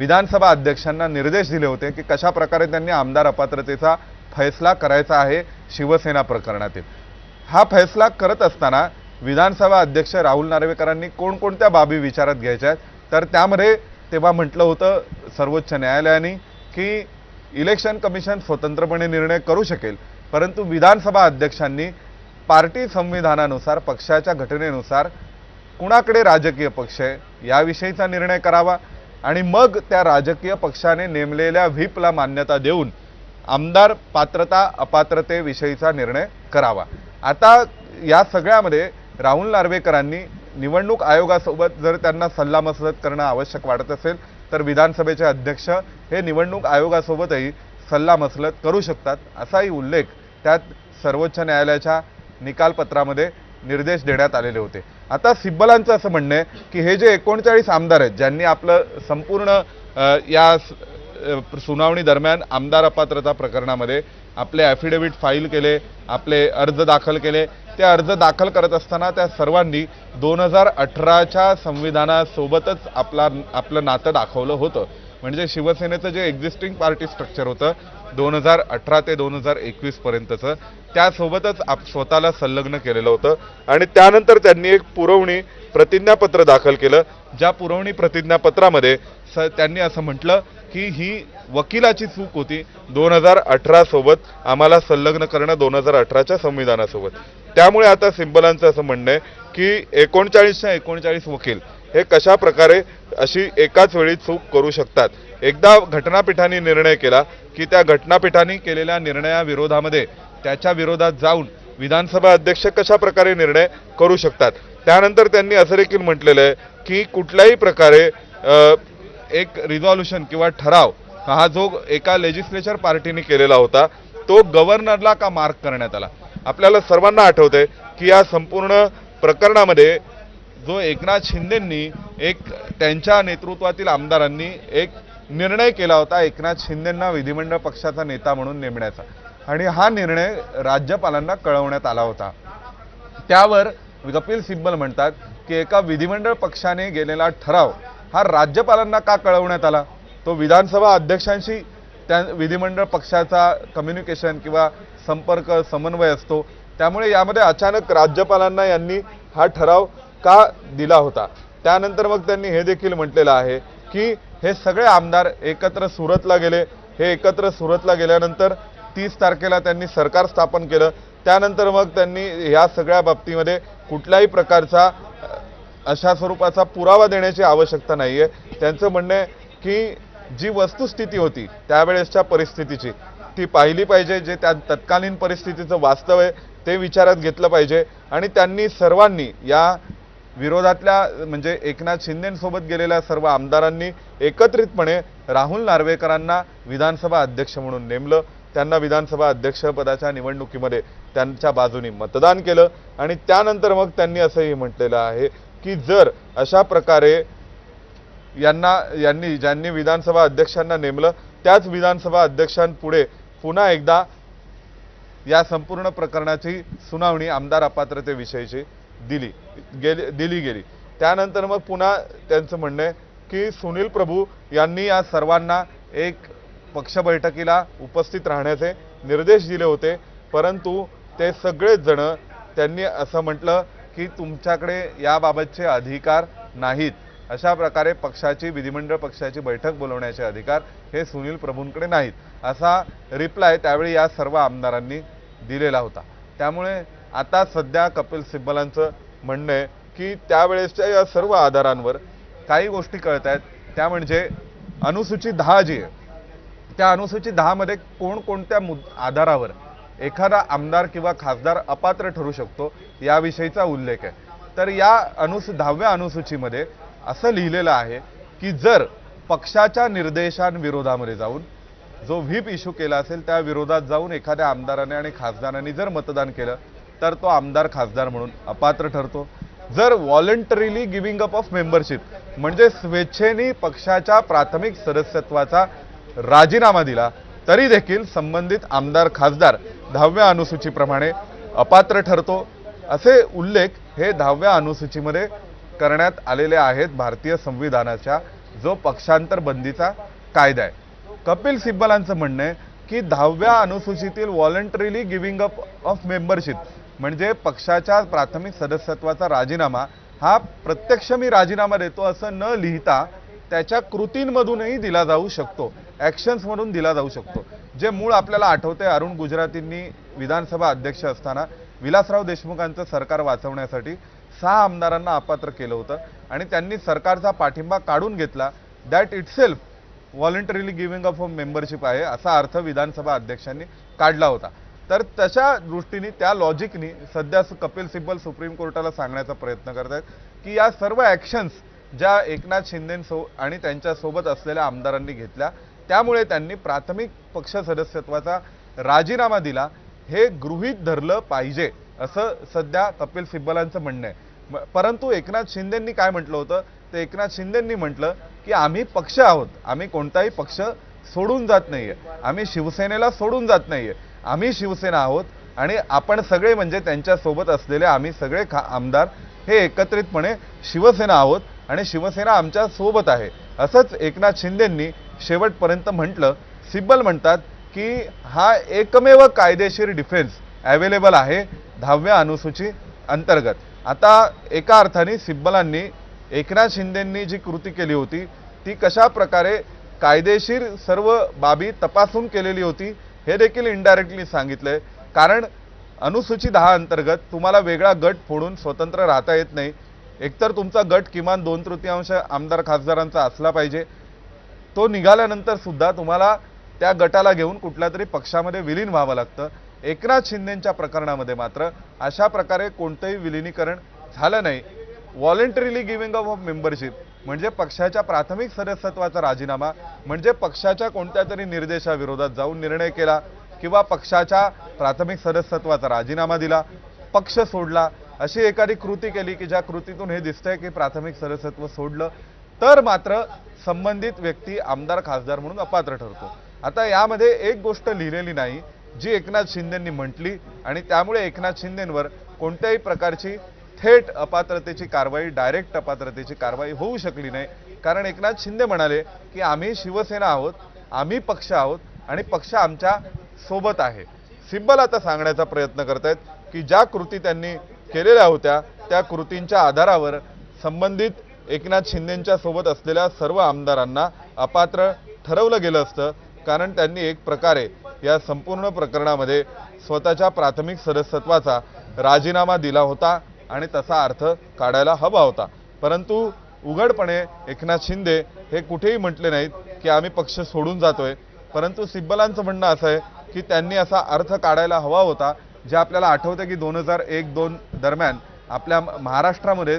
विधानसभा अध्यक्षांना निर्देश दिले होते की कशा प्रकारे त्यांनी आमदार अपात्रतेचा फैसला करायचा आहे शिवसेना प्रकरणातील। हा फैसला करत असताना विधानसभा अध्यक्ष राहुल नार्वेकरांनी कोणकोणत्या बाबी विचारात घ्यायच्या आहेत, तर त्यामध्ये तेव्हा म्हटलं होतं सर्वोच्च न्यायालयाने की इलेक्शन कमिशन स्वतंत्रपणे निर्णय करू शकेल, परंतु विधानसभा अध्यक्षांनी पार्टी संविधानानुसार पक्षाच्या घटनेनुसार कुणाकडे राजकीय पक्ष आहे याविषयीचा निर्णय करावा आणि मग त्या राजकीय पक्षाने नेमलेल्या व्हीपला मान्यता देऊन आमदार पात्रता अपात्रतेविषयीचा निर्णय करावा। आता या सगळ्यामध्ये राहुल नार्वेकरांनी निवडणूक आयोगासोबत जर त्यांना सल्लामसलत करणं आवश्यक वाटत असेल तर विधानसभेचे अध्यक्ष हे निवडणूक आयोगासोबतही सल्लामसलत करू शकतात, असाही उल्लेख त्यात सर्वोच्च न्यायालयाच्या निकालपत्रामध्ये निर्देश देण्यात आलेले होते। आता सिब्बलांचं असं म्हणणं आहे की हे जे 39 आमदार आहेत ज्यांनी आपलं संपूर्ण या सुनावणी दरम्यान आमदार अपात्रता प्रकरणामध्ये आपले ॲफिडेव्हिट फाईल केले, आपले अर्ज दाखल केले, ते अर्ज दाखल करत असताना त्या सर्वांनी 2018च्या संविधानासोबतच आपलं नातं दाखवलं होतं। म्हणजे शिवसेनेचं जे एक्झिस्टिंग पार्टी स्ट्रक्चर होतं 2018 ते 2021 पर्यंतचं त्यासोबतच स्वतःला संलग्न केलेलं होतं आणि त्यानंतर त्यांनी एक पुरवणी प्रतिज्ञापत्र दाखल केलं, ज्या पुरवणी प्रतिज्ञापत्रामध्ये त्यांनी असं म्हटलं की ही वकिलाची चूक होती 2018 सोबत आम्हाला संलग्न करणं 2018च्या संविधानासोबत। त्यामुळे आता सिब्बलांचं असं म्हणणं आहे की 39च्या 39 वकील हे कशा प्रकारे अशी एकाच वेळी चूक करू शकतात। एकदा घटनापीठाने निर्णय केला की त्या घटनापीठाने केलेल्या निर्णयाविरोधामध्ये त्याच्या विरोधात जाऊन विधानसभा अध्यक्ष कशा प्रकारे निर्णय करू शकतात। त्यानंतर त्यांनी असं देखील म्हटलेलं आहे की कुठल्याही प्रकारे एक रिझॉल्युशन किंवा ठराव हा जो एका लेजिस्लेचर पार्टीने केलेला होता तो गव्हर्नरला का मार्क करण्यात आला। आपल्याला सर्वांना आठवतंय की या संपूर्ण प्रकरणामध्ये जो एकनाथ शिंदेंनी त्यांच्या नेतृत्वातील आमदारांनी एक निर्णय केला होता एकनाथ शिंदेंना विधिमंडळ पक्षाचा नेता म्हणून नेमण्याचा, आणि हा निर्णय राज्यपालांना कळवण्यात आला होता। त्यावर कपिल सिब्बल म्हणतात की एका विधिमंडळ पक्षाने गेलेला ठराव हा राज्यपालांना का कळवण्यात आला, तो विधानसभा अध्यक्षांशी त्या विधिमंडळ पक्षाचा कम्युनिकेशन किंवा संपर्क समन्वय असतो, त्यामुळे यामध्ये अचानक राज्यपालांना यांनी हा ठराव का दिला होता। त्यानंतर मग त्यांनी हे देखील म्हटलेलं आहे की हे सगळे आमदार एकत्र सुरतला गेले, हे एकत्र सुरतला गेल्यानंतर 30 तारखेला त्यांनी सरकार स्थापन केलं, त्यानंतर मग त्यांनी ह्या सगळ्या बाबतीमध्ये कुठल्याही प्रकारचा अशा स्वरूपाचा पुरावा देण्याची आवश्यकता नाहीये। त्यांचं म्हणणं आहे की जी वस्तुस्थिती होती त्यावेळेसच्या परिस्थितीची ती पाहिली पाहिजे, जे त्या तत्कालीन परिस्थितीचं वास्तव आहे ते विचारात घेतलं पाहिजे आणि त्यांनी सर्वांनी या विरोधातल्या म्हणजे एकनाथ शिंदेंसोबत गेलेल्या सर्व आमदारांनी एकत्रितपणे राहुल नार्वेकरांना विधानसभा अध्यक्ष म्हणून नेमलं, त्यांना विधानसभा अध्यक्षपदाच्या निवडणुकीमध्ये त्यांच्या बाजूने मतदान केलं आणि त्यानंतर मग त्यांनी असंही म्हटलेलं आहे की जर अशा प्रकारे ज्यांनी विधानसभा अध्यक्षांना नेमलं त्याच विधानसभा अध्यक्षांपुढे पुन्हा एकदा या संपूर्ण प्रकरणाची सुनावणी आमदार अपात्रतेविषयीची दिली गेली। त्यानंतर मग पुन्हा त्यांचं म्हणणं आहे की सुनील प्रभू यांनी या सर्वांना एक पक्ष बैठकीला उपस्थित राहण्याचे निर्देश दिले होते, परंतु ते सगळेच जण त्यांनी असं म्हटलं की तुमच्याकडे याबाबतचे अधिकार नाहीत, अशा प्रकारे विधिमंडळ पक्षाची बैठक बोलवण्याचे अधिकार हे सुनील प्रभूंकडे नाहीत, असा रिप्लाय त्यावेळी या सर्व आमदारांनी दिलेला होता। त्यामुळे आता सध्या कपिल सिब्बलांचं म्हणणं आहे की त्यावेळेसच्या या सर्व आधारांवर काही गोष्टी कळत आहेत, त्या म्हणजे अनुसूची 10 जी आहे त्या अनुसूची 10 मध्ये कोणकोणत्या आधारावर एखादा आमदार किंवा खासदार अपात्र ठरू शकतो याविषयीचा उल्लेख आहे। तर या 10व्या अनुसूचीमध्ये असं लिहिलेलं आहे की जर पक्षाच्या निर्देशांविरोधामध्ये जाऊन जो व्हीप इश्यू केला असेल त्या विरोधात जाऊन एखाद्या आमदाराने आणि खासदारांनी जर मतदान केलं तर तो आमदार खासदार म्हणून अपात्र ठरतो। जर व्हॉलंटरीली गिव्हिंग अप ऑफ मेंबरशिप म्हणजे स्वेच्छेने पक्षाच्या प्राथमिक सदस्यत्वाचा राजीनामा दिला तरी देखील संबंधित आमदार खासदार 10व्या अनुसूचीप्रमाणे अपात्र ठरतो, असे उल्लेख हे 10व्या अनुसूचीमध्ये करण्यात आलेले आहेत भारतीय संविधानाच्या जो पक्षांतर बंदीचा कायदा आहे. कपिल सिब्बलांचं म्हणणं आहे की 10व्या अनुसूचीतील व्हॉलंटरीली गिव्हिंग अप ऑफ मेंबरशिप म्हणजे पक्षाच्या प्राथमिक सदस्यत्वाचा राजीनामा हा प्रत्यक्ष मी राजीनामा देतो असं न लिहिता त्याच्या कृतींमधूनही दिला जाऊ शकतो, ॲक्शन्समधून दिला जाऊ शकतो. जे मूळ आपल्याला आठवते अरुण गुजरातींनी विधानसभा अध्यक्ष असताना विलासराव देशमुखांचं सरकार वाचवण्यासाठी 6 आमदारांना अपात्र केलं होतं आणि त्यांनी सरकारचा पाठिंबा काढून घेतला. That itself voluntarily giving up of membership आहे असा अर्थ विधानसभा अध्यक्षांनी काढला होता. तर तशा दृष्टीने त्या लॉजिकनी सध्या कपिल सिब्बल सुप्रीम कोर्टाला सांगण्याचा प्रयत्न करत आहेत की या सर्व ॲक्शन्स ज्या एकनाथ शिंदे आणि त्यांच्यासोबत असलेल्या आमदारांनी घेतल्या त्यामुळे त्यांनी प्राथमिक पक्ष सदस्यत्वाचा राजीनामा दिला हे गृहीत धरलं पाहिजे असं सध्या कपिल सिब्बलांचं म्हणणं आहे. परंतु एकनाथ शिंदेंनी काय म्हटलं होतं, ते एकनाथ शिंदेंनी म्हटलं की आम्ही पक्ष आहोत, आम्ही कोणताही पक्ष सोडून जात नाहीये, आम्ही शिवसेनेला सोडून जात नाहीये, आम्ही शिवसेना आहोत आणि आपण सगळे म्हणजे त्यांच्यासोबत असलेले आम्ही सगळे आमदार हे एकत्रितपणे शिवसेना आहोत आणि शिवसेना आमच्या सोबत आहे असंच एकनाथ शिंदेंनी शेवटपर्यंत म्हटलं. सिब्बल म्हणतात की हा एकमेव कायदेशीर डिफेन्स अवेलेबल आहे 10व्या अनुसूची अंतर्गत. आता एका अर्थाने सिब्बलांनी एकनाथ शिंदेंनी जी कृती केली होती ती कशा प्रकारे कायदेशीर सर्व बाबी तपासून केलेली होती हे देखील इनडायरेक्टली सांगितलंय. कारण अनुसूची 10 अंतर्गत तुम्हाला वेगळा गट फोडून स्वतंत्र राहता येत नाही. एकतर तुमचा गट किमान 2/3 आमदार खासदारांचा असला पाहिजे. तो निघाल्यानंतर सुद्धा तुम्हाला त्या गटाला घेऊन कुठल्या तरी पक्षामध्ये विलीन व्हावं लागतं. एकनाथ शिंदेंच्या प्रकरणामध्ये मात्र अशा प्रकारे कोणतंही विलिनीकरण झालं नाही. व्हॉलंटरीली गिव्हिंग अप ऑफ मेंबरशिप म्हणजे पक्षाच्या प्राथमिक सदस्यत्वाचा राजीनामा म्हणजे पक्षाच्या कोणत्या तरी निर्देशाविरोधात जाऊन निर्णय केला किंवा पक्षाच्या प्राथमिक सदस्यत्वाचा राजीनामा दिला, पक्ष सोडला, अशी एखादी कृती केली की ज्या कृतीतून हे दिसतंय की प्राथमिक सदस्यत्व सोडलं तर मात्र संबंधित व्यक्ती आमदार खासदार म्हणून अपात्र ठरतो. आता यामध्ये एक गोष्ट लिहिलेली नाही जी एकनाथ शिंदेंनी म्हटली आणि त्यामुळे एकनाथ शिंदेंवर कोणत्याही प्रकारची थेट अपात्रतेची कारवाई, डायरेक्ट अपात्रतेची कारवाई होऊ शकली नाही. कारण एकनाथ शिंदे म्हणाले की आम्ही शिवसेना आहोत, आम्ही पक्ष आहोत आणि पक्ष आमच्या सोबत आहे. सिब्बल आता सांगण्याचा प्रयत्न करतायत की ज्या कृती त्यांनी केलेल्या होत्या त्या कृतींच्या आधारावर संबंधित एकनाथ शिंदेंच्या सोबत असलेल्या सर्व आमदारांना अपात्र ठरवलं गेलं असतं. कारण त्यांनी एक प्रकारे या संपूर्ण प्रकरणामध्ये स्वतःच्या प्राथमिक सदस्यत्वाचा राजीनामा दिला होता आणि तसा अर्थ काढायला हवा होता. परंतु उघडपणे एकनाथ शिंदे हे कुठेही म्हटले नाहीत की आम्ही पक्ष सोडून जातोय. परंतु सिब्बलांचं म्हणणं असं आहे की त्यांनी असा अर्थ काढायला हवा होता जे आपल्याला आठवतं की 2001-2 दरम्यान आपल्या महाराष्ट्रामध्ये